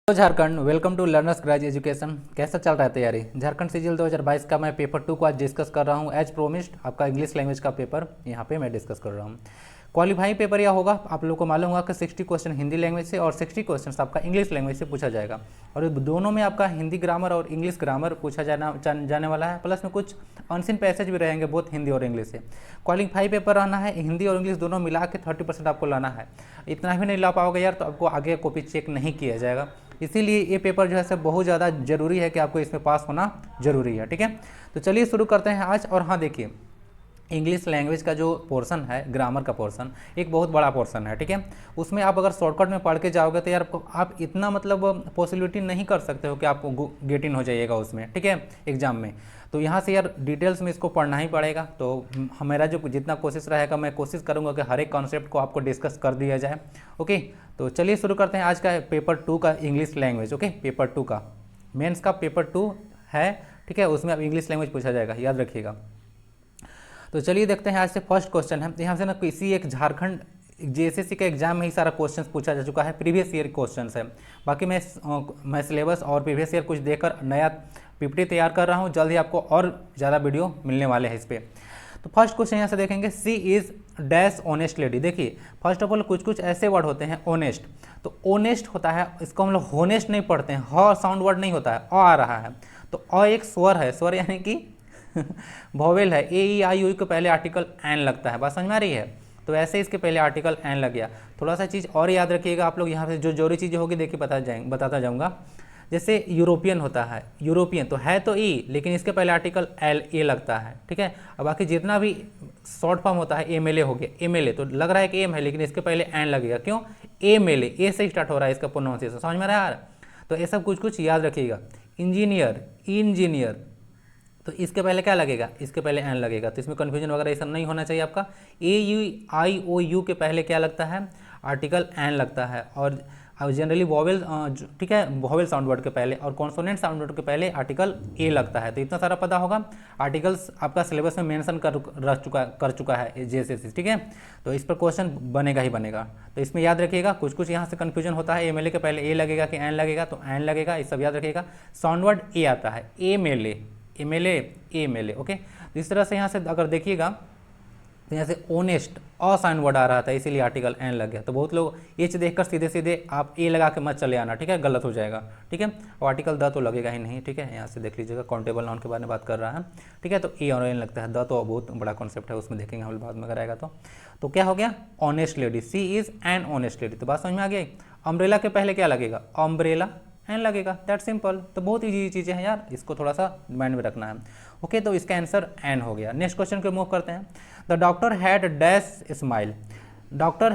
Hello Jharkhand, welcome to learners grace education. कैसा चल रहा है तैयारी? झारखंड सिजिल 2022 का मैं पेपर 2 को आज डिस्कस कर रहा हूं। एज प्रोमिस्ड आपका इंग्लिश लैंग्वेज का पेपर यहां पे मैं डिस्कस कर रहा हूं। क्वालिफाइंग पेपर यह होगा, आप लोगों को मालूम होगा कि 60 क्वेश्चन हिंदी लैंग्वेज से और 60 क्वेश्चन आपका इंग्लिश लैंग्वेज से पूछा जाएगा। और दोनों में आपका हिंदी ग्रामर और इंग्लिश ग्रामर पूछा जाने वाला है। प्लस में कुछ अनसीन पैसेज भी रहेंगे, बहुत हिंदी और इंग्लिश से। क्वालिफाई पेपर रहना है, हिंदी और इंग्लिश दोनों मिला के 30% आपको लाना है। इतना भी नहीं ला पाओगे यार तो आपको आगे कॉपी चेक नहीं किया जाएगा। इसीलिए ये पेपर जो है सब बहुत ज़्यादा जरूरी है कि आपको इसमें पास होना जरूरी है। ठीक है, तो चलिए शुरू करते हैं आज। और हाँ देखिए, इंग्लिश लैंग्वेज का जो पोर्शन है, ग्रामर का पोर्शन एक बहुत बड़ा पोर्शन है। ठीक है, उसमें आप अगर शॉर्टकट में पढ़ के जाओगे तो यार आप इतना मतलब पॉसिबिलिटी नहीं कर सकते हो कि आप गेट इन हो जाइएगा उसमें। ठीक है, एग्जाम में। तो यहाँ से यार डिटेल्स में इसको पढ़ना ही पड़ेगा। तो मेरा जो जितना कोशिश रहेगा, मैं कोशिश करूँगा कि हर एक कॉन्सेप्ट को आपको डिस्कस कर दिया जाए। ओके, तो चलिए शुरू करते हैं आज का पेपर 2 का इंग्लिश लैंग्वेज। ओके, पेपर 2 का मेंस का पेपर 2 है। ठीक है, उसमें अब इंग्लिश लैंग्वेज पूछा जाएगा, याद रखिएगा। तो चलिए देखते हैं आज से फर्स्ट क्वेश्चन है। यहाँ से ना किसी एक झारखंड जेएसएससी के एग्जाम में ही सारा क्वेश्चन पूछा जा चुका है, प्रीवियस ईयर क्वेश्चन है। बाकी मैं सिलेबस और प्रीवियस ईयर कुछ देकर नया पीपीटी तैयार कर रहा हूँ। जल्द ही आपको और ज़्यादा वीडियो मिलने वाले हैं इस पर। तो फर्स्ट क्वेश्चन यहाँ से देखेंगे, सी इज़ डैश ऑनेस्ट लेडी। देखिए फर्स्ट ऑफ ऑल कुछ ऐसे वर्ड होते हैं ऑनेस्ट। तो ऑनेस्ट होता है, इसको हम लोग होनेस्ट नहीं पढ़ते हैं, ह साउंड वर्ड नहीं होता है, अ आ रहा है। तो अ एक स्वर है, स्वर यानी कि वोवेल है। ए ई आई यू के पहले आर्टिकल एन लगता है, बात समझ में आ रही है? तो ऐसे इसके पहले आर्टिकल एन लग गया। थोड़ा सा चीज़ और याद रखिएगा आप लोग, यहाँ से जो जरूरी चीज़ें होगी देखिए बताता जाऊँगा। जैसे यूरोपियन होता है, यूरोपियन तो है तो ई, लेकिन इसके पहले आर्टिकल एल ए लगता है। ठीक है, और बाकी जितना भी शॉर्ट फॉर्म होता है, एम एल ए हो गया। एम एल ए तो लग रहा है कि एम है, लेकिन इसके पहले एन लगेगा। क्यों? एम एल ए से स्टार्ट हो रहा है इसका प्रोनाउंसिएशन, समझ में आ रहा है? तो ये सब कुछ याद रखिएगा। इंजीनियर तो इसके पहले क्या लगेगा? इसके पहले एन लगेगा। तो इसमें कन्फ्यूजन वगैरह ऐसा नहीं होना चाहिए आपका। ए यू आई ओ यू के पहले क्या लगता है? आर्टिकल एन लगता है। और जनरली वॉवेल, ठीक है, वॉवेल साउंड वर्ड के पहले और कॉन्सोनेंट साउंड वर्ड के पहले आर्टिकल ए लगता है। तो इतना सारा पता होगा। आर्टिकल्स आपका सिलेबस में मेंशन कर चुका है जेएसएससी। ठीक है, तो इस पर क्वेश्चन बनेगा ही बनेगा। तो इसमें याद रखिएगा, कुछ यहाँ से कन्फ्यूजन होता है। एमएलए के पहले ए लगेगा कि एन लगेगा? तो एन लगेगा, ये सब याद रखिएगा। साउंड वर्ड ए आता है, एमएलए। ओके, तो इस तरह से यहाँ से अगर देखिएगा तो यहाँ से ऑनेस्ट अ साइन वर्ड आ रहा था, इसीलिए आर्टिकल एन लग गया। तो बहुत लोग एच देखकर सीधे आप ए लगा के मत चले आना। ठीक है, गलत हो जाएगा। ठीक है, और आर्टिकल द तो लगेगा ही नहीं। ठीक है, यहाँ से देख लीजिएगा, काउंटेबल नाउन के बारे में बात कर रहा है। ठीक है, तो ए और एन लगता है। द तो बहुत बड़ा कॉन्सेप्ट है, उसमें देखेंगे हम लोग बाद में अगर आएगा तो क्या हो गया? Honest lady, she is an honest lady. तो बात समझ में आ गई। अम्ब्रेला के पहले क्या लगेगा? अम्ब्रेला एन लगेगा, दैट सिंपल। तो बहुत ईजी चीज़ें हैं यार, इसको थोड़ा सा माइंड में रखना है। ओके, तो इसका आंसर एन हो गया। नेक्स्ट क्वेश्चन को मूव करते हैं। The doctor had dash smile. Doctor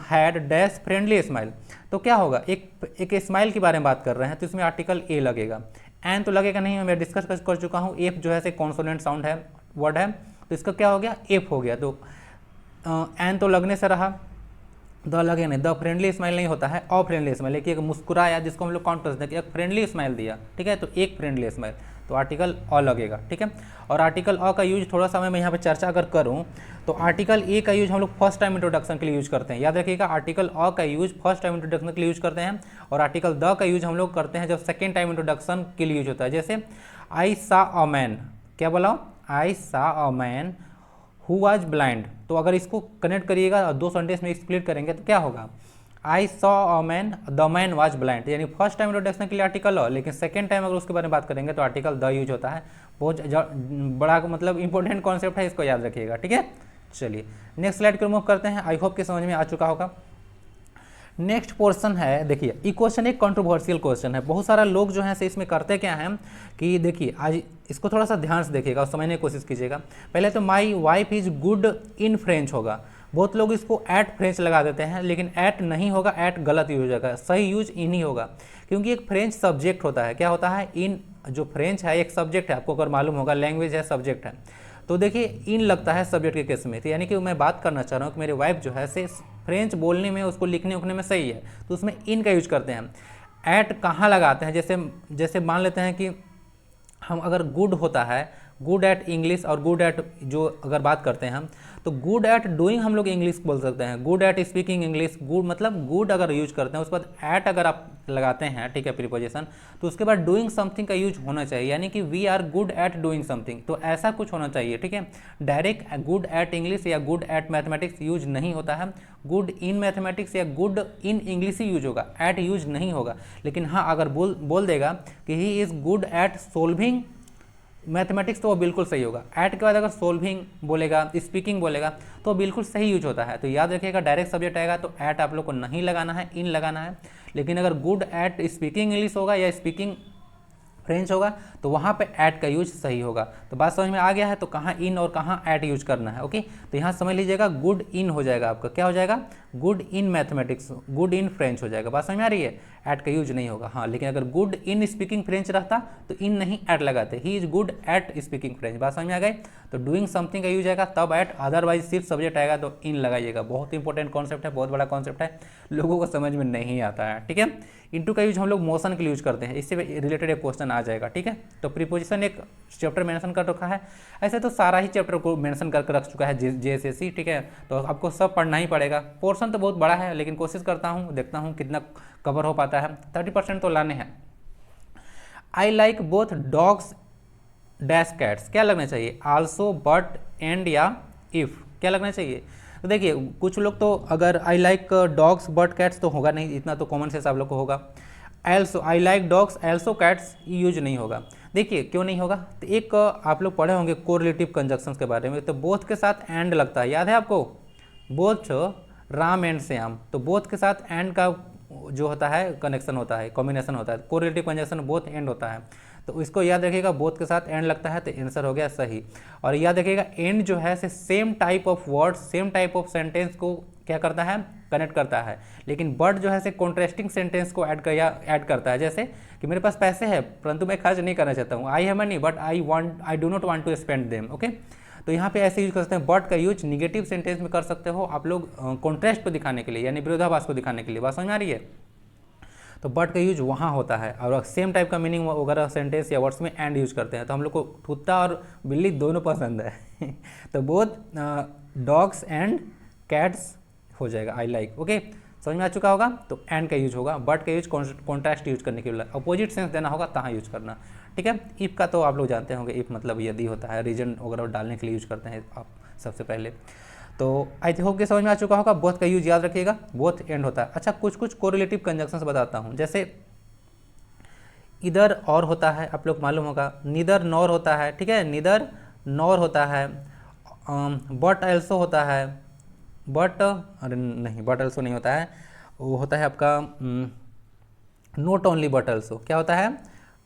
had dash friendly smile. तो क्या होगा? एक स्माइल के बारे में बात कर रहे हैं, तो इसमें आर्टिकल ए लगेगा। एन तो लगेगा नहीं, मैं डिस्कस कर चुका हूँ। एफ जो है से कॉन्सोनेंट साउंड है, वर्ड है, तो इसका क्या हो गया? एफ हो गया। तो एन तो लगने से रहा, द लगे नहीं। द फ्रेंडली स्माइल नहीं होता है, अ फ्रेंडली स्माइल। देखिए, एक मुस्कुराया जिसको हम लोग काउंट करते हैं कि एक फ्रेंडली स्माइल दिया। ठीक है, तो एक फ्रेंडली स्माइल, तो आर्टिकल अ लगेगा। ठीक है, और आर्टिकल अ का यूज थोड़ा सा मैं यहाँ पे चर्चा अगर करूँ तो आर्टिकल ए का यूज हम लोग फर्स्ट टाइम इंट्रोडक्शन के लिए यूज करते हैं। याद रखिएगा, आर्टिकल अ का यूज फर्स्ट टाइम इंट्रोडक्शन के लिए यूज करते हैं, और आर्टिकल द का यूज हम लोग करते हैं जब सेकेंड टाइम इंट्रोडक्शन के लिए यूज होता है। जैसे आई सा अ मैन, क्या बोला? आई सा a man who was blind. तो अगर इसको कनेक्ट करिएगा और दो सेंटेंस में स्प्लिट करेंगे तो क्या होगा? I saw a man, the man was blind. यानी फर्स्ट टाइम इंट्रोडक्शन के लिए आर्टिकल अ, लेकिन सेकंड टाइम अगर उसके बारे में बात करेंगे तो आर्टिकल द यूज होता है। बहुत बड़ा मतलब इंपॉर्टेंट कॉन्सेप्ट है, इसको याद रखिएगा। ठीक है, चलिए नेक्स्ट स्लाइड को मूव करते हैं। आई होप कि समझ में आ चुका होगा। नेक्स्ट पोर्शन है, देखिए ये क्वेश्चन एक कंट्रोवर्शियल क्वेश्चन है। बहुत सारा लोग जो है से इसमें करते क्या हैं कि देखिए, आज इसको थोड़ा सा ध्यान से देखिएगा और समझने की कोशिश कीजिएगा। पहले तो my wife is good in French होगा। बहुत लोग इसको एट फ्रेंच लगा देते हैं, लेकिन एट नहीं होगा, एट गलत यूज होगा। सही यूज इन ही होगा, क्योंकि एक फ्रेंच सब्जेक्ट होता है। क्या होता है? इन। जो फ्रेंच है एक सब्जेक्ट है, आपको अगर मालूम होगा, लैंग्वेज है, सब्जेक्ट है। तो देखिए, इन लगता है सब्जेक्ट के केस में। तो यानी कि मैं बात करना चाह रहा हूँ कि मेरी वाइफ जो है से फ्रेंच बोलने में, उसको लिखने उखने में सही है, तो उसमें इन का यूज करते हैं। ऐट कहाँ लगाते हैं? जैसे मान लेते हैं कि हम अगर गुड होता है, गुड एट इंग्लिश और गुड एट जो अगर बात करते हैं हम, तो गुड एट डूइंग हम लोग इंग्लिश बोल सकते हैं, good at speaking English, good मतलब गुड अगर यूज करते हैं उसके बाद एट अगर आप लगाते हैं, ठीक है, प्रीपोजिशन, तो उसके बाद डूइंग समथिंग का यूज होना चाहिए, यानी कि we are good at doing something, तो ऐसा कुछ होना चाहिए, ठीक है। डायरेक्ट गुड एट इंग्लिश या गुड एट मैथमेटिक्स यूज नहीं होता है, गुड इन मैथमेटिक्स या गुड इन इंग्लिश ही यूज होगा, एट यूज नहीं होगा। लेकिन हाँ, अगर बोल देगा कि he is good at solving mathematics तो वो बिल्कुल सही होगा। ऐट के बाद अगर सोल्विंग बोलेगा, स्पीकिंग बोलेगा, तो बिल्कुल सही यूज होता है। तो याद रखिएगा, डायरेक्ट सब्जेक्ट आएगा तो ऐट आप लोग को नहीं लगाना है, इन लगाना है। लेकिन अगर गुड एट स्पीकिंग इंग्लिश होगा या स्पीकिंग फ्रेंच होगा तो वहाँ पे ऐट का यूज सही होगा। तो बात समझ में आ गया है, तो कहाँ इन और कहाँ ऐट यूज करना है। ओके, तो यहाँ समझ लीजिएगा, गुड इन हो जाएगा आपका, क्या हो जाएगा, good in mathematics, good in French हो जाएगा। बात समझ में आ रही है, ऐट का यूज नहीं होगा। हाँ, लेकिन अगर गुड इन स्पीकिंग फ्रेंच रहता तो इन नहीं ऐट लगाते, he is good at speaking French. बात समझ में आ गई, तो डूइंग समथिंग का यूज आएगा तब ऐट, अदरवाइज सिर्फ सब्जेक्ट आएगा तो इन लगाइएगा। बहुत इंपॉर्टेंट कॉन्सेप्ट है, बहुत बड़ा कॉन्सेप्ट है, लोगों को समझ में नहीं आता है, ठीक है। इनटू का यूज हम लोग मोशन के लिए यूज करते हैं, इससे रिलेटेड एक क्वेश्चन आ जाएगा, ठीक है। तो प्रीपोजिशन एक चैप्टर मेंशन कर रखा है, ऐसे तो सारा ही चैप्टर को मेंशन करके रख चुका है जेएसएससी, ठीक है। तो आपको सब पढ़ना ही पड़ेगा। पोर्शन तो बहुत बड़ा है, लेकिन कोशिश करता हूँ, देखता हूँ कितना कवर हो पाता है। 30% तो लाने हैं। आई like both dogs dash cats, क्या लगना चाहिए, आल्सो, बट, एंड या इफ, क्या लगना चाहिए। तो देखिए, कुछ लोग तो अगर I like dogs but cats तो होगा नहीं, इतना तो कॉमन सेंस आप लोग को होगा। Also, I like dogs also cats use नहीं होगा। देखिए क्यों नहीं होगा, तो एक आप लोग पढ़े होंगे कोरिलेटिव कंजक्शंस के बारे में, तो बोथ के साथ एंड लगता है, याद है आपको, बोथ राम एंड श्याम, तो बोथ के साथ एंड का जो होता है कनेक्शन होता है, कॉम्बिनेशन होता है, कोरिलेटिव कंजक्शन बोथ एंड होता है। तो इसको याद रखिएगा, बोथ के साथ एंड लगता है, तो आंसर हो गया सही। और याद रखिएगा, एंड जो है से same type of word, same type of sentence को क्या करता है, कनेक्ट करता है। लेकिन बट जो है से कॉन्ट्रास्टिंग सेंटेंस को ऐड करता है, जैसे कि मेरे पास पैसे हैं परंतु मैं खर्च नहीं करना चाहता हूँ, I have money but I do not want to spend them. Okay, तो यहाँ पे ऐसे यूज कर सकते हैं। बट का यूज निगेटिव सेंटेंस में कर सकते हो आप लोग, कॉन्ट्रास्ट को दिखाने के लिए, यानी विरोधाभास को दिखाने के लिए। बात समझ में आ रही है, तो बट का यूज वहाँ होता है। और सेम टाइप का मीनिंग वगैरह सेंटेंस या वर्ड्स में एंड यूज करते हैं। तो हम लोग को कुत्ता और बिल्ली दोनों पसंद है तो बोथ डॉग्स एंड कैट्स हो जाएगा, आई लाइक। ओके, समझ में आ चुका होगा। तो एंड का यूज होगा, बट का यूज कॉन्ट्रास्ट यूज करने के लिए, अपोजिट सेंस देना होगा तहाँ यूज करना, ठीक है। इफ का तो आप लोग जानते होंगे, इफ मतलब यदि होता है, रीजन वगैरह डालने के लिए यूज करते हैं आप सबसे पहले। तो आई होप कि समझ में आ चुका होगा। बोथ का यूज याद रखिएगा, बोथ एंड होता है। अच्छा, कुछ कुछ कोरिलेटिव कंजक्शंस बताता हूँ, जैसे इधर और होता है, आप लोग मालूम होगा, निदर नॉर होता है, ठीक है, निदर नॉर होता है, बट एल्सो होता है, बट अरे नहीं, बट एल्सो नहीं होता है, वो होता है आपका नोट ओनली बट एल्सो। क्या होता है,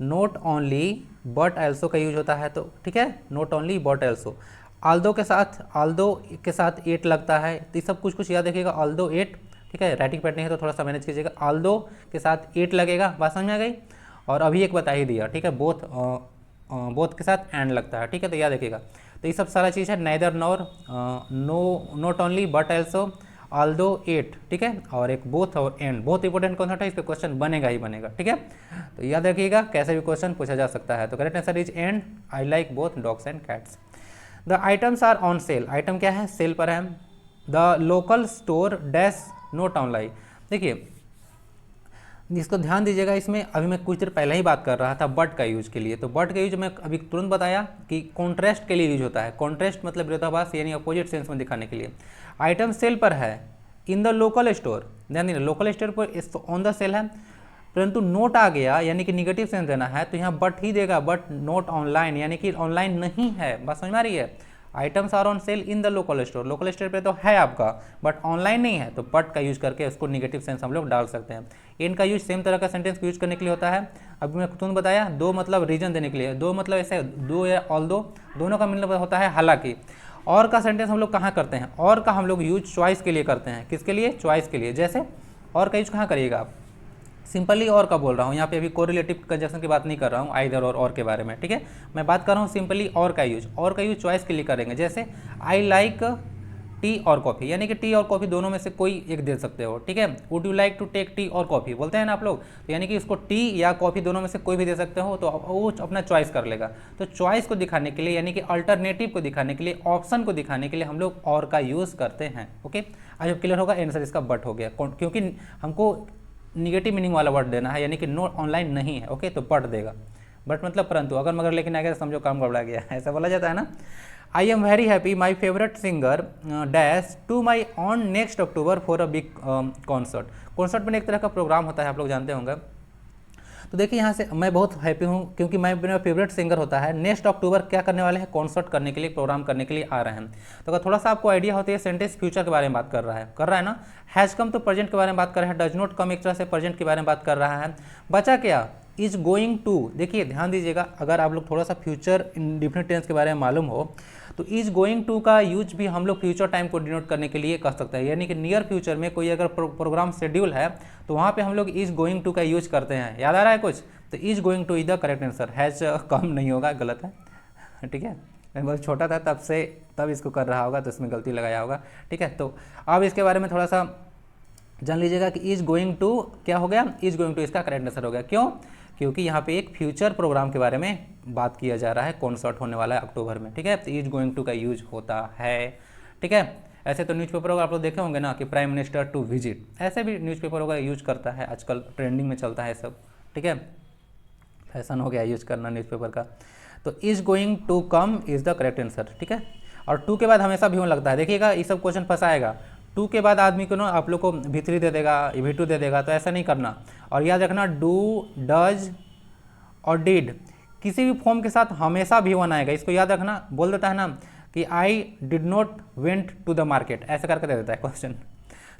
नोट ओनली बट एल्सो का यूज होता है, तो ठीक है, note only but also. Aldous के साथ एट लगता है, तो ये सब कुछ कुछ याद रखिएगा। आल्दो एट, ठीक है, राइटिंग पैड नहीं है तो थोड़ा सा मैनेज कीजिएगा। आल्दो के साथ एट लगेगा, बात समझ में आ गई। और अभी एक बता ही दिया, ठीक है, बोथ के साथ एंड लगता है, ठीक है, तो याद रखिएगा। तो ये सब सारा चीज़ है, neither nor, no, not only but also, although at, ठीक है, और एक बोथ और एंड, बहुत इंपॉर्टेंट कॉन्सेप्ट है, इस पर क्वेश्चन बनेगा ही बनेगा, ठीक है। तो याद रखिएगा, कैसे भी क्वेश्चन पूछा जा सकता है। तो correct answer is and, I like both dogs and cats. The items are on sale, item क्या है, सेल पर है। The local store dash note online, देखिए इसको ध्यान दीजिएगा। इसमें अभी मैं कुछ देर पहले ही बात कर रहा था बट का यूज के लिए, तो बट का यूज मैं अभी तुरंत बताया कि कॉन्ट्रास्ट के लिए यूज होता है। कॉन्ट्रास्ट मतलब विरोधाभास, यानी अपोजिट सेंस में दिखाने के लिए। आइटम सेल पर है, इन द लोकल स्टोर, ध्यान देना, लोकल स्टोर पर ऑन द सेल है, परंतु नोट आ गया यानी कि निगेटिव सेंस देना है, तो यहाँ बट ही देगा, बट नोट ऑनलाइन, यानी कि ऑनलाइन नहीं है। बात समझ में आ रही है। Items are on sale in the local store, local store पे तो है आपका, बट ऑनलाइन नहीं है, तो बट का यूज करके उसको निगेटिव सेंस हम लोग डाल सकते हैं। इन का यूज सेम तरह का सेंटेंस यूज करने के लिए होता है। अभी मैं तुरंत बताया, दो मतलब रीजन देने के लिए, दो मतलब ऐसे दो या ऑल दो, दोनों का मतलब होता है हालांकि। और का सेंटेंस हम लोग कहाँ करते हैं, और का हम लोग यूज चॉइस के लिए करते हैं। किसके लिए, चॉइस के लिए। जैसे और का यूज कहाँ करिएगा आप, सिंपली और का बोल रहा हूँ, यहाँ पे अभी कोरिलेटिव कंजक्शन की बात नहीं कर रहा हूँ, आइदर और के बारे में, ठीक है। मैं बात कर रहा हूँ सिंपली और का यूज, और का यूज चॉइस के लिए करेंगे। जैसे आई लाइक टी और कॉफ़ी, यानी कि टी और कॉफ़ी दोनों में से कोई एक दे सकते हो, ठीक है। Would you like to take tea और कॉफ़ी बोलते हैं ना आप लोग, तो यानी कि इसको टी या कॉफ़ी दोनों में से कोई भी दे सकते हो, तो वो अपना चॉइस कर लेगा। तो चॉइस को दिखाने के लिए, यानी कि अल्टरनेटिव को दिखाने के लिए, ऑप्शन को दिखाने के लिए हम लोग और का यूज़ करते हैं। ओके, आज क्लियर होगा। आंसर इसका बट हो गया, क्योंकि हमको निगेटिव मीनिंग वाला वर्ड देना है, यानी कि नो ऑनलाइन नहीं है। ओके, तो बट देगा, बट मतलब परंतु, अगर मगर लेकिन आ गया तो समझो काम गड़बड़ा गया, ऐसा बोला जाता है ना। I am very happy my favourite singer dash to my on next October for a big concert. Concert में एक तरह का प्रोग्राम होता है, आप लोग जानते होंगे। तो देखिए यहाँ से मैं बहुत हैप्पी हूँ क्योंकि मैं मेरा फेवरेट सिंगर होता है, नेक्स्ट अक्टूबर क्या करने वाले हैं, कॉन्सर्ट करने के लिए, प्रोग्राम करने के लिए आ रहे हैं। तो अगर थोड़ा सा आपको आइडिया होता है, सेंटेंस फ्यूचर के बारे में बात कर रहा है ना। हैज़ कम तो प्रेजेंट के बारे में बात कर रहा है, डज नॉट कम एक तरह से प्रेजेंट के बारे में बात कर रहा है। बचा क्या, इज गोइंग टू। देखिए ध्यान दीजिएगा, अगर आप लोग थोड़ा सा फ्यूचर इंडेफिनिट टेंस के बारे में मालूम हो तो इज गोइंग टू का यूज भी हम लोग फ्यूचर टाइम को डिनोट करने के लिए कर सकते हैं, यानी कि नियर फ्यूचर में कोई अगर प्रोग्राम शेड्यूल है तो वहाँ पे हम लोग इज गोइंग टू का यूज करते हैं। याद आ रहा है कुछ, तो is going two is the correct answer. Has come नहीं होगा, गलत है, ठीक है। मैं बहुत छोटा था तब इसको कर रहा होगा तो इसमें गलती लगाया होगा, ठीक है। तो अब इसके बारे में थोड़ा सा जान लीजिएगा कि इज गोइंग टू क्या हो गया, इज गोइंग टू इसका करेक्ट आंसर हो गया। क्यों, क्योंकि यहाँ पे एक फ्यूचर प्रोग्राम के बारे में बात किया जा रहा है, कॉन्सर्ट होने वाला है अक्टूबर में, ठीक है। तो इज गोइंग टू का यूज होता है, ठीक है। ऐसे तो न्यूज़पेपर होगा आप लोग देखे होंगे ना कि प्राइम मिनिस्टर टू विजिट, ऐसे भी न्यूज़पेपर होगा यूज करता है, आजकल ट्रेंडिंग में चलता है सब, ठीक है। फैशन हो गया यूज करना न्यूज़पेपर का। तो is going to come is the correct answer, ठीक है। और टू के बाद हमेशा भी लगता है, देखिएगा ये सब क्वेश्चन फंसाएगा। टू के बाद आदमी को ना आप लोग को भी3 दे देगा, भी2 दे देगा, तो ऐसा नहीं करना। और याद रखना डू, डज और डिड किसी भी फॉर्म के साथ हमेशा भी1 आएगा, इसको याद रखना। बोल देता है ना कि I did not went to the market, ऐसा करके दे देता है क्वेश्चन।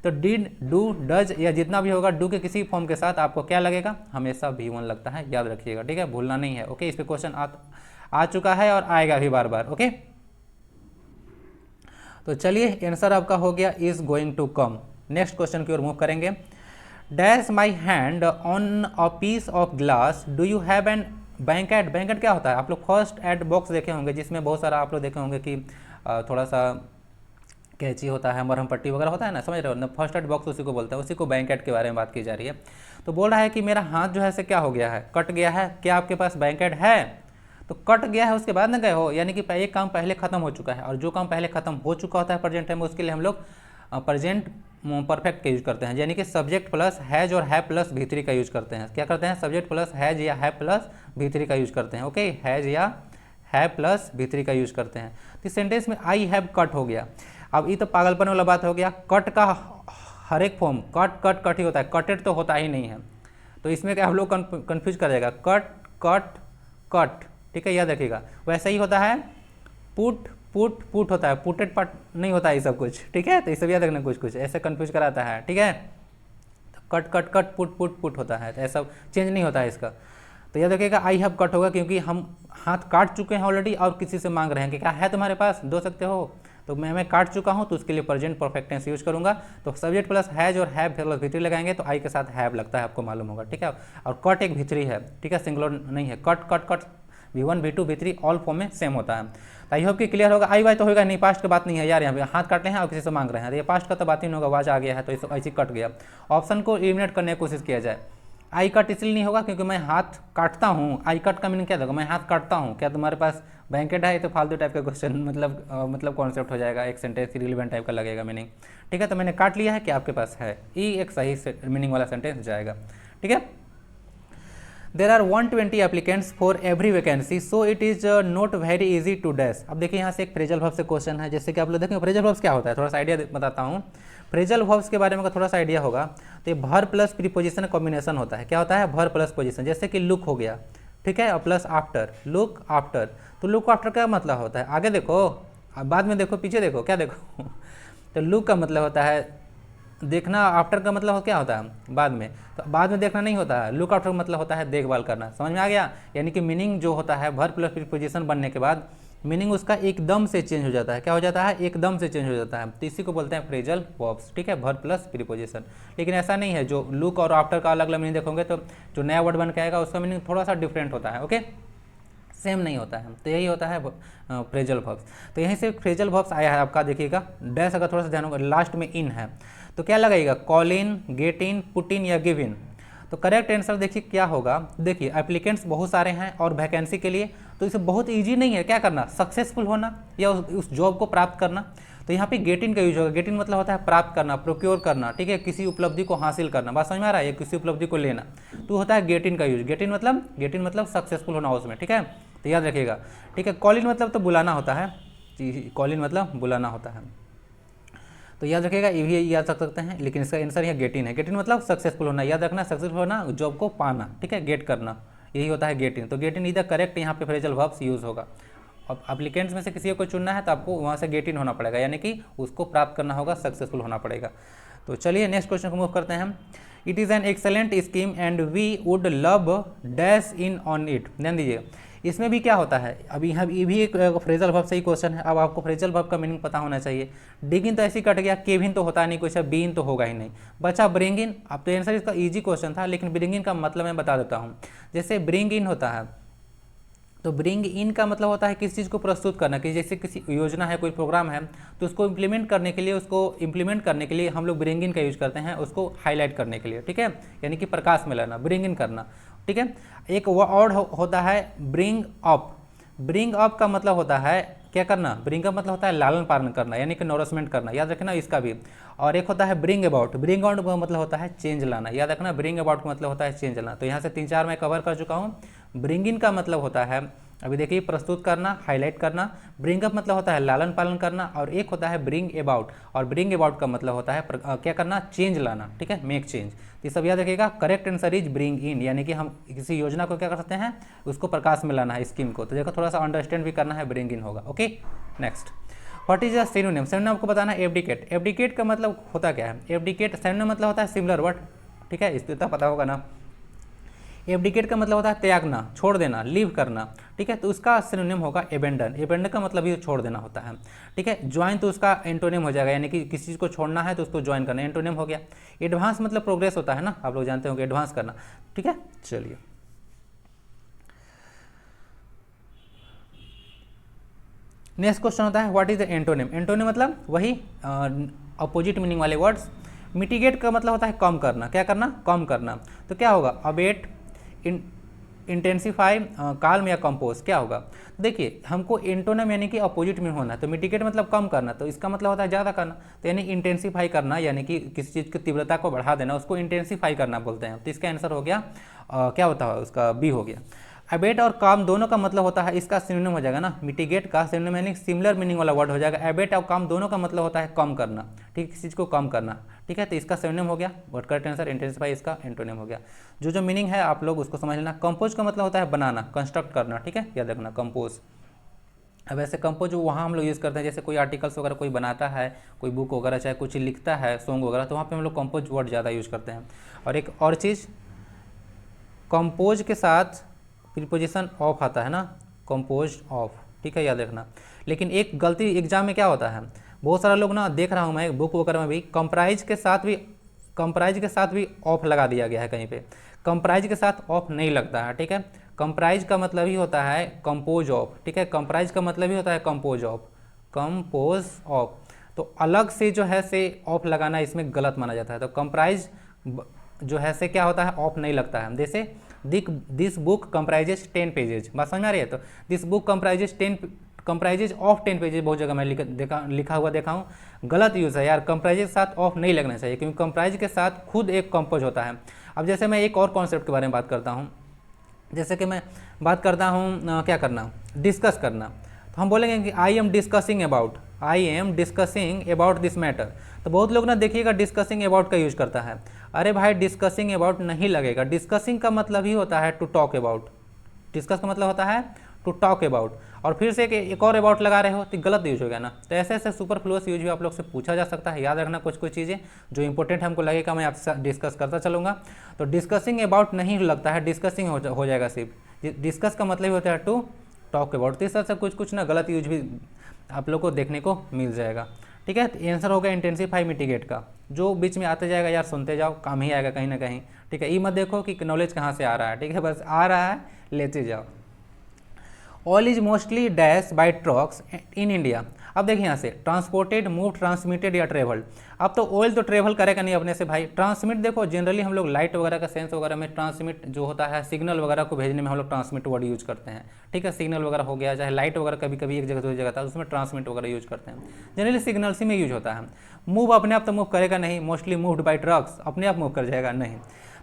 तो डिड, डू, डज या जितना भी होगा डू के किसी फॉर्म के साथ आपको क्या लगेगा, हमेशा भी1 लगता है, याद रखिएगा, ठीक है, भूलना नहीं है। ओके, इस पर क्वेश्चन आ चुका है और आएगा भी बार बार। ओके, तो चलिए आंसर आपका हो गया is going to come. Next question की ओर मूव करेंगे। Dash my hand on a piece of glass, do you have an banquet. Banquet क्या होता है, आप लोग फर्स्ट एड बॉक्स देखे होंगे जिसमें बहुत सारा आप लोग देखे होंगे कि थोड़ा सा कैंची होता है, मरहम पट्टी वगैरह होता है ना, समझ रहे हो ना। फर्स्ट एड बॉक्स उसी को बोलते हैं, उसी को बैंकेट के बारे में बात की जा रही है। तो बोल रहा है कि मेरा हाथ जो है से क्या हो गया है, कट गया है, क्या आपके पास बैंकेट है। तो कट गया है उसके बाद ना गए हो, यानी कि एक काम पहले खत्म हो चुका है, और जो काम पहले खत्म हो चुका होता है प्रेजेंट टाइम में, उसके लिए हम लोग प्रेजेंट परफेक्ट का यूज करते हैं, यानी कि सब्जेक्ट प्लस हैज और है प्लस भी3 का यूज करते हैं। क्या करते हैं, सब्जेक्ट प्लस हैज या है प्लस भी3 का यूज करते हैं। ओके, हैज या है प्लस भी3 का यूज करते हैं। तो सेंटेंस में आई हैव कट हो गया। अब ये तो पागलपन वाला बात हो गया, कट का हर एक फॉर्म कट कट कट ही होता है, कटेड तो होता ही नहीं है। तो इसमें क्या आप लोग कन्फ्यूज कर जाएगा, कट कट कट, ठीक है, याद रखिएगा। वैसे ही होता है पुट पुट पुट होता है, पुटेड पट नहीं होता है ये सब कुछ, ठीक है। तो ये सब याद रखना, कुछ कुछ ऐसे कन्फ्यूज कराता है, ठीक है। तो cut cut cut put put put होता है, तो ऐसा चेंज नहीं होता है इसका। तो याद रखिएगा आई हैव कट होगा क्योंकि हम हाथ काट चुके हैं ऑलरेडी और किसी से मांग रहे हैं कि क्या है तुम्हारे पास, दो सकते हो। तो मैं काट चुका हूं तो उसके लिए प्रेजेंट परफेक्ट टेंस यूज करूंगा। तो सब्जेक्ट प्लस हैज और हैव प्लस भी3 लगाएंगे तो आई के साथ हैव लगता है, आपको मालूम होगा, ठीक है। और कट एक भी3 है, ठीक है, सिंगुलर नहीं है। Cut cut cut v1 v2 v3 all form में सेम होता है। तो आई होप कि क्लियर होगा। आई वाई तो होगा नहीं, पास्ट की बात नहीं है यार, यहाँ पे हाथ काटते हैं और किसी से मांग रहे हैं, तो ये पास्ट का तो बात ही नहीं होगा, आवाज आ गया है तो ऐसे कट गया। ऑप्शन को एलिमिनेट करने की कोशिश किया जाए। आई कट इसलिए नहीं होगा क्योंकि मैं हाथ काटता हूँ, आई कट का मीनिंग क्या होगा, मैं हाथ काटता हूँ, क्या तुम्हारे पास बैंकेट है, तो फालतू टाइप का क्वेश्चन मतलब कॉन्सेप्ट हो जाएगा, एक सेंटेंस रिलेवेंट टाइप का लगेगा मीनिंग, ठीक है। तो मैंने काट लिया है कि आपके पास है, ये एक सही मीनिंग वाला सेंटेंस जाएगा, ठीक है। There are 120 applicants for every vacancy so it is not very easy to dash. अब देखिए यहाँ से एक फ्रेजल वर्ब से क्वेश्चन है, जैसे कि आप लोग देखेंगे फ्रेजल वर्ब्स क्या होता है, थोड़ा सा आइडिया बताता हूँ। फ्रेजल वर्ब्स के बारे में थोड़ा सा आइडिया होगा तो ये भर प्लस प्रीपोजिशन कॉम्बिनेशन होता है। क्या होता है, भर प्लस पोजिशन, जैसे कि लुक हो गया, ठीक है, और प्लस आफ्टर, लुक आफ्टर। तो लुक आफ्टर का मतलब होता है आगे देखो, बाद में देखो, पीछे देखो, क्या देखो तो लुक का मतलब होता है देखना, आफ्टर का मतलब क्या होता है बाद में, तो बाद में देखना नहीं होता है। लुक आफ्टर का मतलब होता है देखभाल करना, समझ में आ गया। यानी कि मीनिंग जो होता है भर प्लस प्रीपोजिशन बनने के बाद मीनिंग उसका एकदम से चेंज हो जाता है। क्या हो जाता है, एकदम से चेंज हो जाता है। तो इसी को बोलते हैं फ्रेजल वर्ब्स, ठीक है, भर प्लस प्रीपोजिशन। लेकिन ऐसा नहीं है, जो लुक और आफ्टर का अलग अलग मीनिंग देखोगे तो जो नया वर्ड बन के आएगा उसका मीनिंग थोड़ा सा डिफरेंट होता है। ओके, सेम नहीं होता है। तो यही होता है फ्रेजल वर्ब्स। तो यहीं से फ्रेजल वर्ब्स आया है आपका, देखिएगा डैश अगर थोड़ा सा ध्यान होगा, लास्ट में इन है तो क्या लगाइएगा, call in, get in, put in या गिव इन। तो करेक्ट आंसर देखिए क्या होगा, देखिए एप्लीकेंट्स बहुत सारे हैं और वैकेंसी के लिए, तो इसे बहुत ईजी नहीं है क्या करना, सक्सेसफुल होना या उस जॉब को प्राप्त करना। तो यहाँ पे गेट इन का यूज होगा। गेट इन मतलब होता है प्राप्त करना, प्रोक्योर करना, ठीक है, किसी उपलब्धि को हासिल करना। बात समझ में आ रहा है, किसी उपलब्धि को लेना, तो होता है गेट इन का यूज। गेट इन मतलब सक्सेसफुल होना उसमें, ठीक है, तो याद रखिएगा। ठीक है, कॉल इन मतलब तो बुलाना होता है, कॉल इन मतलब बुलाना होता है, तो याद रखिएगा, ये भी याद रख सकते हैं। लेकिन इसका आंसर यहाँ गेट इन है। गेट इन मतलब सक्सेसफुल होना, याद रखना, सक्सेसफुल होना, जॉब को पाना, ठीक है, गेट करना, यही होता है गेट इन। तो गेट इन इधर करेक्ट यहाँ पे फ्रेजल वर्ब्स यूज होगा। अब एप्लीकेंट्स में से किसी को चुनना है तो आपको वहाँ से गेट इन होना पड़ेगा, यानी कि उसको प्राप्त करना होगा, सक्सेसफुल होना पड़ेगा। तो चलिए नेक्स्ट क्वेश्चन को मूव करते हैं हम। It is an excellent scheme and we would love dash in on it. ध्यान दीजिए, इसमें भी क्या होता है, अभी यहाँ ये भी एक फ्रेजल वर्ब से ही क्वेश्चन है। अब आपको फ्रेजल वर्ब का मीनिंग पता होना चाहिए। डिग इन तो ऐसे ही कट गया, केव इन तो होता नहीं कुछ, बी इन तो होगा ही नहीं, बचा ब्रिंग इन। अब तो आंसर इसका इजी क्वेश्चन था, लेकिन ब्रिंग इन का मतलब मैं बता देता हूँ। जैसे ब्रिंग इन होता है, तो ब्रिंग इन का मतलब होता है किसी चीज़ को प्रस्तुत करना, कि जैसे किसी योजना है, कोई प्रोग्राम है, तो उसको इम्प्लीमेंट करने के लिए हम लोग ब्रिंग इन का यूज करते हैं, उसको हाईलाइट करने के लिए, ठीक है, यानी कि प्रकाश में लाना, ब्रिंग इन करना, ठीक है। एक और होता है ब्रिंग अप। ब्रिंग अप का मतलब होता है क्या करना, ब्रिंग अप मतलब होता है लालन पालन करना, यानी कि नोरिशमेंट करना, याद रखना इसका भी। और एक होता है ब्रिंग अबाउट। ब्रिंग आउट का मतलब होता है चेंज लाना, याद रखना, ब्रिंग अबाउट का मतलब होता है चेंज लाना। तो यहाँ से 3-4 मैं कवर कर चुका हूँ। ब्रिंग इन का मतलब होता है, अभी देखिए, प्रस्तुत करना, हाईलाइट करना। ब्रिंग अप मतलब होता है लालन पालन करना, और एक होता है ब्रिंग अबाउट, और ब्रिंग अबाउट का मतलब होता है क्या करना, चेंज लाना, ठीक है, मेक चेंज। तो ये सब याद रखिएगा। Correct answer is bring in, यानी कि हम किसी योजना को क्या कर सकते हैं, उसको प्रकाश में लाना है, स्कीम को। तो देखो थोड़ा सा अंडरस्टैंड भी करना है, ब्रिंग इन होगा। Okay, next, what is a synonym. Synonym आपको बताना है एब्डिकेट। एब्डिकेट का मतलब होता क्या है, एब्डिकेट सिनोनिम मतलब होता है सिमिलर वर्ड, ठीक है, इसको इतना पता होगा ना। एब्डिकेट का मतलब होता है त्यागना, छोड़ देना, लीव करना, ठीक है, तो उसका सिनोनिम होगा एबेंडन। एबेंडन का मतलब ही छोड़ देना होता है, ठीक है। ज्वाइन तो उसका एंटोनिम हो जाएगा, यानी कि किसी चीज़ को छोड़ना है तो उसको ज्वाइन करना, एंटोनिम हो गया। एडवांस मतलब प्रोग्रेस होता है ना, आप लोग जानते होंगे, एडवांस करना, ठीक है। चलिए नेक्स्ट क्वेश्चन होता है what is the antonym. Antonym मतलब वही अपोजिट मीनिंग वाले वर्ड्स। मिटिगेट का मतलब होता है कम करना, क्या करना, कम करना। तो क्या होगा, अबेट, इंटेंसीफाई, काल्म या कंपोज, क्या होगा। देखिए हमको एंटोनिम यानी कि अपोजिट में होना है, तो मिटिगेट मतलब कम करना, तो इसका मतलब होता है ज़्यादा करना। तो यानी इंटेंसीफाई करना, यानी कि किसी चीज़ की तीव्रता को बढ़ा देना, उसको इंटेंसीफाई करना बोलते हैं। तो इसका आंसर हो गया क्या होता है उसका, बी हो गया। एबेट और काम दोनों का मतलब होता है, इसका सिनोनिम हो जाएगा ना, मिटिगेट का सिनोनिम यानी सिमिलर मीनिंग वाला वर्ड हो जाएगा। एबेट और काम दोनों का मतलब होता है कम करना, ठीक है, किसी चीज़ को कम करना, ठीक है। तो इसका सिनोनिम हो गया, वर्ड करेक्ट आंसर इंटेंसिफाई इसका एंटोनिम हो गया। जो मीनिंग है आप लोग उसको समझ लेना। कंपोज का मतलब होता है बनाना, कंस्ट्रक्ट करना, ठीक है, याद रखना कंपोज। अब ऐसे कंपोज वहाँ हम लोग यूज़ करते हैं, जैसे कोई आर्टिकल्स वगैरह कोई बनाता है, कोई बुक वगैरह चाहे कुछ लिखता है, सॉन्ग वगैरह, तो वहाँ पे हम लोग कंपोज वर्ड ज़्यादा यूज़ करते हैं। और एक और चीज़, कंपोज के साथ प्रीपोजिशन ऑफ आता है ना, कंपोज ऑफ, ठीक है, याद रखना। लेकिन एक गलती एग्जाम में क्या होता है, बहुत सारा लोग ना देख रहा हूँ मैं बुक वगैरह में भी कंप्राइज के साथ भी ऑफ लगा दिया गया है कहीं पे। कंप्राइज के साथ ऑफ नहीं लगता है, ठीक है। कंप्राइज का मतलब ही होता है कंपोज ऑफ, ठीक है, कंप्राइज का मतलब ही होता है कंपोज ऑफ। तो अलग से जो है से ऑफ लगाना इसमें गलत माना जाता है। तो कंप्राइज जो है से क्या होता है, ऑफ नहीं लगता है। जैसे दिस बुक कंप्राइजेज 10 पेजेज, बात समझ में आ रही है। तो this book comprises of 10 pages, बहुत जगह मैं लिखा हुआ देखा हूँ, गलत यूज़ है यार, कंप्राइज के साथ ऑफ नहीं लगना चाहिए, क्योंकि कंप्राइज के साथ खुद एक कंपोज होता है। अब जैसे मैं एक और कॉन्सेप्ट के बारे में बात करता हूँ, जैसे कि मैं बात करता हूँ क्या करना, डिस्कस करना। तो हम बोलेंगे कि I am discussing about this matter. तो बहुत लोग ना देखिएगा डिस्कसिंग अबाउट का यूज करता है। अरे भाई डिस्कसिंग अबाउट नहीं लगेगा, डिस्कसिंग का मतलब ही होता है टू टॉक अबाउट। डिस्कस का मतलब होता है टू टॉक अबाउट, और फिर से एक और अबाउट लगा रहे हो तो गलत यूज हो गया ना। तो ऐसे ऐसे सुपरफ्लुअस यूज भी आप लोग से पूछा जा सकता है, याद रखना कुछ चीज़ें जो इंपॉर्टेंट हमको लगेगा मैं आपसे डिस्कस करता चलूँगा। तो डिस्कसिंग अबाउट नहीं लगता है, डिस्कसिंग हो जाएगा सिर्फ। डिस्कस का मतलब ही होता है टू टॉक अबाउट। तो इस तरह से कुछ ना गलत यूज भी आप लोग को देखने को मिल जाएगा, ठीक है। तो आंसर हो गया इंटेंसिफाई मिटिगेट का। जो बीच में आते जाएगा यार सुनते जाओ, काम ही आएगा कहीं ना कहीं, ठीक है। ये मत देखो कि नॉलेज कहाँ से आ रहा है, ठीक है, बस आ रहा है लेते जाओ। Oil is mostly dash by trucks in India. अब देखिए यहाँ से ट्रांसपोर्टेड, मूव, ट्रांसमिटेड या ट्रेवल्ड। अब तो ऑयल तो ट्रेवल करेगा नहीं अपने से भाई। ट्रांसमिट देखो जनरली हम लोग लाइट वगैरह का सेंस वगैरह में ट्रांसमिट जो होता है, सिग्नल वगैरह को भेजने में हम लोग ट्रांसमिट वर्ड यूज करते हैं, ठीक है। सिग्नल वगैरह हो गया, चाहे लाइट वगैरह कभी कभी एक जगह दूसरी जगह था उसमें ट्रांसमिट वगैरह यूज करते हैं, जनरली सिग्नल्स ही में यूज होता है। मूव अपने आप तो मूव करेगा नहीं, मोस्टली मूव्ड बाई ट्रक्स, अपने आप मूव कर जाएगा नहीं,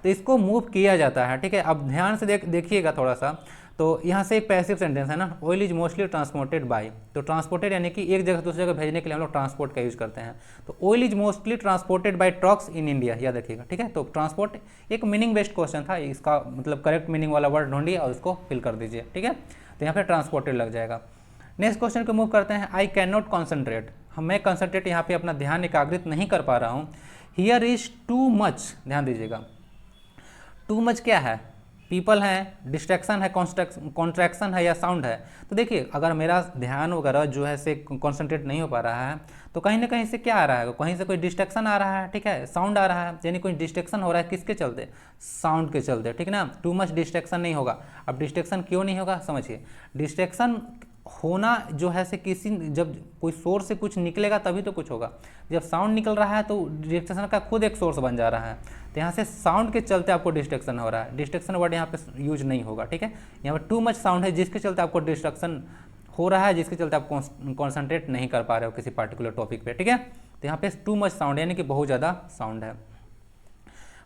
तो इसको मूव किया जाता है, ठीक है। अब ध्यान से देखिएगा थोड़ा सा, तो यहाँ से एक पैसिव सेंटेंस है ना, oil is mostly transported by, तो ट्रांसपोर्टेड यानी कि एक जगह दूसरी जगह भेजने के लिए हम लोग ट्रांसपोर्ट का यूज करते हैं। तो oil is mostly transported by trucks in India, याद रखिएगा, ठीक है। तो ट्रांसपोर्ट एक मीनिंग बेस्ड क्वेश्चन था, इसका मतलब करेक्ट मीनिंग वाला वर्ड ढूंढिए और उसको फिल कर दीजिए, ठीक है। तो यहाँ पे ट्रांसपोर्टेड लग जाएगा। नेक्स्ट क्वेश्चन को मूव करते हैं। आई कैन नॉट कॉन्सेंट्रेट, मैं कंसंट्रेट यहाँ पे अपना ध्यान एकाग्रित नहीं कर पा रहा हूँ। हियर इज टू मच, ध्यान दीजिएगा, टू मच क्या है, पीपल है, डिस्ट्रैक्शन है, कॉन्ट्रैक्शन है या साउंड है। तो देखिए अगर मेरा ध्यान वगैरह जो है से कॉन्सेंट्रेट नहीं हो पा रहा है तो कहीं ना कहीं से क्या आ रहा है, कहीं से कोई डिस्ट्रैक्शन आ रहा है, ठीक है, साउंड आ रहा है, यानी कोई डिस्ट्रैक्शन हो रहा है, किसके चलते, साउंड के चलते, ठीक है ना। टू मच डिस्ट्रैक्शन नहीं होगा। अब डिस्ट्रैक्शन क्यों नहीं होगा समझिए, डिस्ट्रैक्शन होना जो है से किसी, जब कोई सोर्स से कुछ निकलेगा तभी तो कुछ होगा। जब साउंड निकल रहा है तो डिस्ट्रैक्शन का खुद एक सोर्स बन जा रहा है, तो यहाँ से साउंड के चलते आपको डिस्ट्रैक्शन हो रहा है। डिस्ट्रैक्शन वर्ड यहाँ पे यूज नहीं होगा, ठीक है। यहाँ पे टू मच साउंड है जिसके चलते आपको डिस्ट्रैक्शन हो रहा है, जिसके चलते आप कॉन्सेंट्रेट नहीं कर पा रहे हो किसी पार्टिकुलर टॉपिक पे, ठीक है। तो यहाँ पे टू मच साउंड यानी कि बहुत ज़्यादा साउंड है।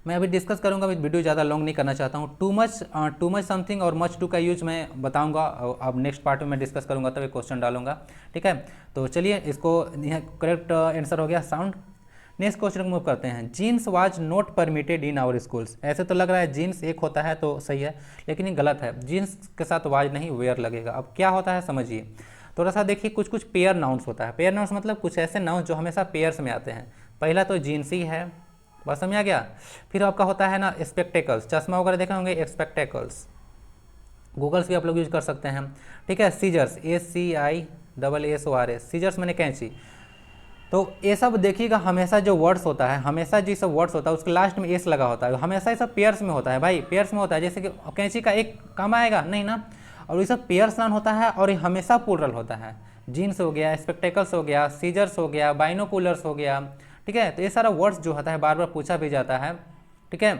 मैं अभी डिस्कस करूंगा, अभी वीडियो ज़्यादा लॉन्ग नहीं करना चाहता हूँ। टू मच समथिंग और मच टू का यूज मैं बताऊंगा, अब नेक्स्ट पार्ट में मैं डिस्कस करूंगा तब एक क्वेश्चन डालूंगा, ठीक है। तो चलिए इसको, यह करेक्ट आंसर हो गया साउंड। नेक्स्ट क्वेश्चन को मूव करते हैं। Jeans was not permitted in our schools. ऐसे तो लग रहा है जीन्स एक होता है तो सही है, लेकिन ये गलत है, जीन्स के साथ वाज नहीं वेयर लगेगा। अब क्या होता है समझिए, थोड़ा सा देखिए, कुछ कुछ पेयर नाउंस होता है। पेयर नाउंस मतलब कुछ ऐसे नाउंस जो हमेशा पेयर्स में आते हैं। पहला तो जीन्स ही है, बात समझ आ गया। फिर आपका होता है ना स्पेक्टेकल्स, चश्मा वगैरह देखे होंगे, स्पेक्टेकल्स। गूगल्स भी आप लोग यूज कर सकते हैं, ठीक है। सीजर्स, SCISSORS, सीजर्स मैंने कैंची। तो ये सब देखिएगा, हमेशा जो वर्ड्स होता है, हमेशा जो सब वर्ड्स होता है उसके लास्ट में एस लगा होता है, हमेशा ये सब पेयर्स में होता है भाई, पेयर्स में होता है। जैसे कि कैंची का एक काम आएगा नहीं ना, और ये सब पेयर्स नाउन होता है और ये हमेशा प्लूरल होता है। जीन्स हो गया, स्पेक्टेकल्स हो गया, सीजर्स हो गया, बाइनोकुलर्स हो गया, ठीक है। तो ये सारा वर्ड्स जो होता है बार बार पूछा भी जाता है, ठीक है,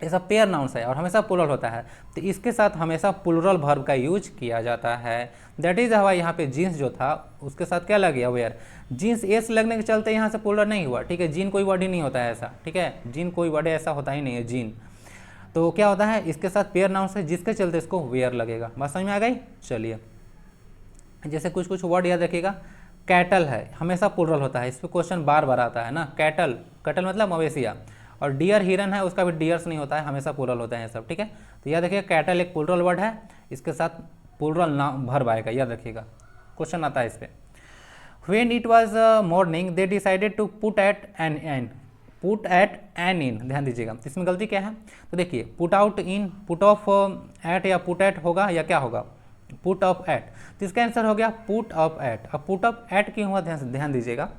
ये सब पेयर नाउन्स है और हमेशा प्लूरल होता है, तो इसके साथ हमेशा प्लूरल वर्ब का यूज किया जाता है। दैट इज हवा, यहाँ पे जीन्स जो था उसके साथ क्या लग गया, वेयर। जीन्स एस लगने के चलते यहाँ से प्लूरल नहीं हुआ, ठीक है। जीन कोई वर्ड ही नहीं होता है ऐसा, ठीक है, जीन कोई वर्ड ऐसा होता ही नहीं है, जीन। तो क्या होता है, इसके साथ पेयर नाउन्स है जिसके चलते इसको वेयर लगेगा। बात समझ में आ गई। चलिए जैसे कुछ कुछ वर्ड याद रखिएगा। कैटल है, हमेशा प्लूरल होता है, इस पर क्वेश्चन बार बार आता है ना। कैटल, कैटल मतलब मवेशिया। और डियर, हिरन है, उसका भी डियर्स नहीं होता है, हमेशा प्लूरल होता है सब, ठीक है। तो याद रखिएगा कैटल एक प्लूरल वर्ड है, इसके साथ प्लूरल नाउन वर्ब आएगा, याद रखिएगा, क्वेश्चन आता है इस पर। When it was morning they decided to put at an inn, ध्यान दीजिएगा इसमें गलती क्या है। तो देखिए put out in, put of at या पुट एट होगा या क्या होगा, पुट ऑफ एट। तो इसका आंसर हो गया पुट ऑफ एट। अब पुट ऑफ एट क्यों हुआ, ध्यान दीजिएगा।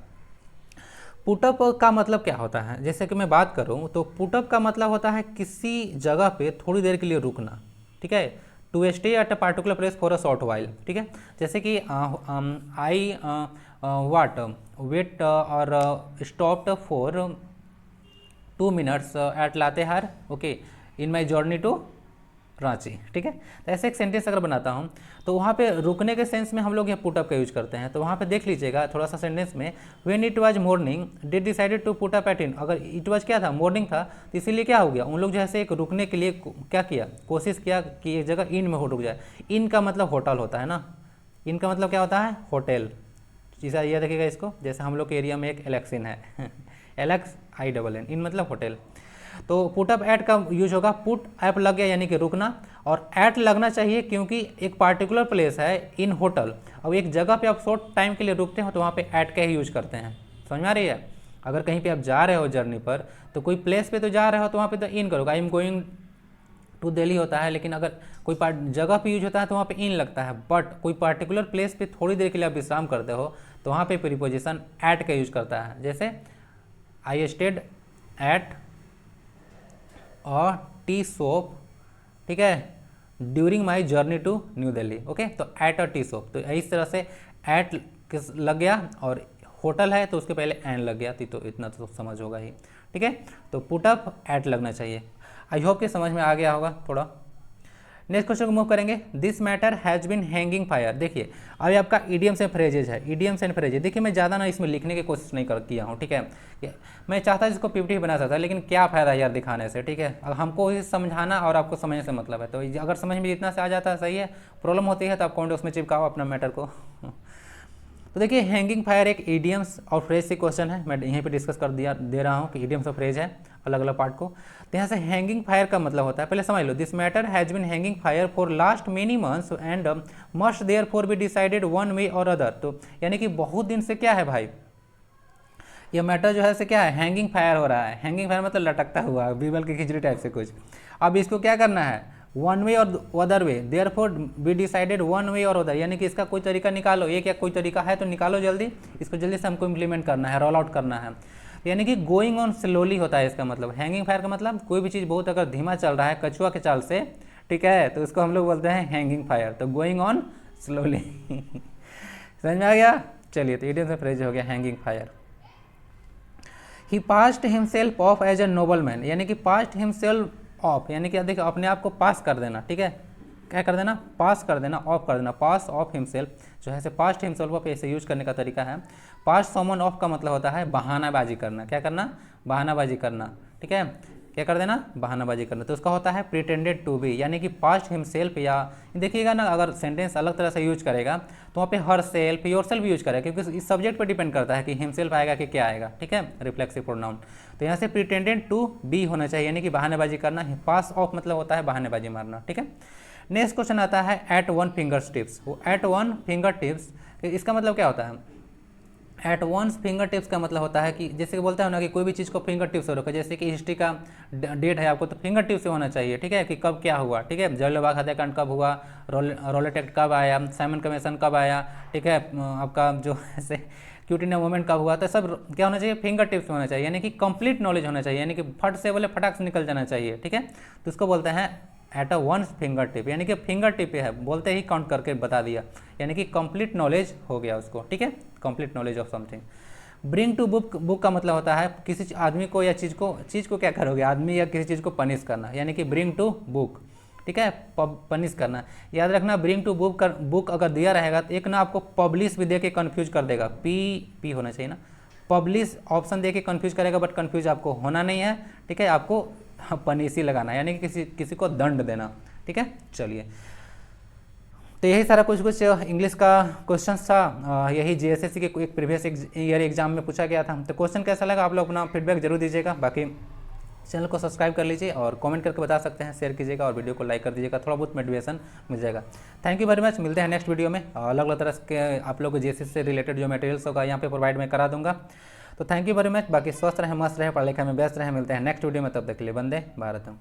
पुटअप का मतलब क्या होता है, जैसे कि मैं बात करूं तो पुटअप का मतलब होता है किसी जगह पे थोड़ी देर के लिए रुकना, ठीक है। To stay at a particular place for a short while, ठीक है। जैसे कि आई वाट वेट और stopped for 2 minutes at Latehar, okay, in my journey to Ranchi, ठीक है। तो ऐसे एक सेंटेंस अगर बनाता हूँ तो वहाँ पे रुकने के सेंस में हम लोग ये पुटअप का यूज करते हैं। तो वहाँ पे देख लीजिएगा थोड़ा सा सेंटेंस में, when it was morning they decided to put up at inn. अगर इट वाज क्या था, मॉर्निंग था, तो इसीलिए क्या हो गया, उन लोग जैसे एक रुकने के लिए क्या किया, कोशिश किया कि एक जगह इन में हो रुक जाए। इन का मतलब होटल होता है ना, इन का मतलब क्या होता है, होटल। जैसा ये देखिएगा इसको, जैसे हम लोग के एरिया में एक एलेक्सिन है LXINN, इन मतलब होटल। तो पुटअप एट का यूज होगा, पुट ऐप लग गया यानी कि रुकना, और एट लगना चाहिए क्योंकि एक पार्टिकुलर प्लेस है इन होटल, अब एक जगह पे आप शॉर्ट टाइम के लिए रुकते हो तो वहाँ पे एट का ही यूज करते हैं, समझ में आ रही है। अगर कहीं पे आप जा रहे हो जर्नी पर, तो कोई प्लेस पे तो जा रहे हो तो वहाँ पे तो इन करोगे, I am going to Delhi होता है, लेकिन अगर कोई जगह पे यूज होता है तो वहाँ पे इन लगता है। बट कोई पार्टिकुलर प्लेस पे थोड़ी देर के लिए आप विश्राम करते हो तो वहाँ पे प्रीपोजिशन एट का यूज करता है। जैसे आई स्टेड एट और टी शॉप, ठीक है, during my journey to New Delhi. Okay, तो एट अ टी शॉप, तो इस तरह से एट किस लग गया और होटल है तो उसके पहले एन लग गया, तो इतना तो समझ होगा ही। ठीक है, तो पुट अप एट लगना चाहिए। आई होप कि समझ में आ गया होगा थोड़ा। नेक्स्ट क्वेश्चन को मूव करेंगे। This matter has been hanging fire. देखिए अभी आपका ईडियम्स एंड फ्रेजेज है, ईडियम्स एंड फ्रेजेज। देखिए मैं ज़्यादा ना इसमें लिखने की कोशिश नहीं किया हूँ, ठीक है। मैं चाहता इसको पीपीटी बना सकता, लेकिन क्या फ़ायदा यार दिखाने से, ठीक है। अब हमको ही समझाना और आपको समझने से मतलब है, तो अगर समझ में जितना से आ जाता है सही है, प्रॉब्लम होती है तो आप कॉन्ट उसमें चिपकाओ अपना मैटर को। तो देखिए हैंगिंग फायर एक ईडियम्स और फ्रेज से क्वेश्चन है, मैं यहीं पे डिस्कस कर दे रहा हूँ कि ईडियम्स और फ्रेज है अलग अलग पार्ट को। तो यहाँ से हैंगिंग फायर का मतलब होता है, पहले समझ लो, this matter has been hanging fire for last many months and must therefore be decided one way और अदर। तो यानी कि बहुत दिन से क्या है भाई, ये मैटर जो है से क्या है, हैंगिंग फायर हो रहा है। हैंगिंग फायर मतलब लटकता हुआ, बीरबल की खिचड़ी टाइप से कुछ। अब इसको क्या करना है, वन वे और other way, therefore be decided one way और अदर, यानी कि इसका कोई तरीका निकालो, एक या कोई तरीका है तो निकालो जल्दी, इसको जल्दी से हमको इम्प्लीमेंट करना है, रोल आउट करना है। यानी कि गोइंग ऑन स्लोली होता है इसका मतलब। हैंगिंग फायर का मतलब कोई भी चीज़ बहुत अगर धीमा चल रहा है कछुआ के चाल से, ठीक है, तो उसको हम लोग बोलते हैं हैंगिंग फायर। तो गोइंग ऑन स्लोली समझ में आ गया। चलिए, तो इडियम से फ्रेज हो गया hanging fire. He passed himself off as a noble man, यानी कि पास्ड हिमसेल्फ ऑफ, यानी कि देखिए अपने आप को पास कर देना, ठीक है, क्या कर देना, पास कर देना, ऑफ कर देना, पास ऑफ हिमसेल्फ जो है से पास्ट हिमसेल्फ ऑफ ऐसे यूज करने का तरीका है। पास्ट समवन ऑफ का मतलब होता है बहानाबाजी करना, क्या करना, बहानाबाजी करना, ठीक है, क्या कर देना, बहानाबाजी करना। तो उसका होता है प्रिटेंडेड टू बी, यानी कि पास्ट हिमसेल्फ, या देखिएगा ना अगर सेंटेंस अलग तरह से यूज करेगा तो वहाँ पे her self your self use करेगा, क्योंकि इस सब्जेक्ट पर डिपेंड करता है कि हिमसेल्फ आएगा कि क्या आएगा, ठीक है, रिफ्लेक्सिव प्रोनाउन। तो यहाँ से प्रिटेंडेड टू बी होना चाहिए, यानी कि बहानेबाजी करना। पास ऑफ मतलब होता है बहानेबाजी मारना, ठीक है। नेक्स्ट क्वेश्चन आता है एट वन फिंगर टिप्स। वो एट वन फिंगर टिप्स, इसका मतलब क्या होता है, एट वन फिंगर टिप्स का मतलब होता है कि जैसे कि बोलते हैं ना कि कोई भी चीज़ को फिंगर टिप्स से रखो, जैसे कि हिस्ट्री का डेट है आपको तो फिंगर टिप्स से होना चाहिए, ठीक है, कि कब क्या हुआ, ठीक है, जलियांवाला हत्याकांड कब हुआ, रॉलेट एक्ट कब आया, साइमन कमीशन कब आया, ठीक है, आपका जो ऐसे क्यूटिनिया मूवमेंट कब हुआ, तो सब क्या होना चाहिए, फिंगर टिप्स होना चाहिए, यानी कि कंप्लीट नॉलेज होना चाहिए, यानी कि फट से बोले फटाक से निकल जाना चाहिए, ठीक है। तो उसको बोलते हैं at a one finger tip, यानी कि फिंगर टिप है, बोलते ही काउंट करके बता दिया, यानी कि कंप्लीट नॉलेज हो गया उसको, ठीक है, complete knowledge of something. Bring to book, book का मतलब होता है किसी आदमी को या चीज़ को क्या करोगे, आदमी या किसी चीज़ को पनिश करना, यानी कि ब्रिंग टू बुक, ठीक है, पनिश करना। याद रखना ब्रिंग टू बुक अगर दिया रहेगा तो एक ना आपको पब्लिश भी दे के कन्फ्यूज कर देगा, पी होना चाहिए ना, पब्लिश ऑप्शन दे के कन्फ्यूज करेगा, बट कन्फ्यूज आपको होना नहीं है, ठीक है, आपको पनिश ही लगाना, यानी कि किसी को दंड देना, ठीक है। चलिए, तो यही सारा कुछ इंग्लिश का क्वेश्चन था, यही जीएसएससी के एक प्रीवियस ईयर एग्जाम में पूछा गया था। तो क्वेश्चन कैसा लगा आप लोग अपना फीडबैक जरूर दीजिएगा, बाकी चैनल को सब्सक्राइब कर लीजिए और कमेंट करके बता सकते हैं, शेयर कीजिएगा और वीडियो को लाइक कर दीजिएगा, थोड़ा बहुत मोटिवेशन मिल जाएगा। थैंक यू वेरी मच, मिलते हैं नेक्स्ट वीडियो में। अलग अलग तरह के आप लोग को जीएसएससी से रिलेटेड जो मटेरियल्स होगा यहाँ पे प्रोवाइड मैं करा दूंगा। तो थैंक यू वेरी मच, बाकी स्वस्थ रहें, मस्त रहें, पढ़ाई लिखाई में व्यस्त रहें। मिलते हैं नेक्स्ट वीडियो में, तब तक के लिए वंदे भारतम।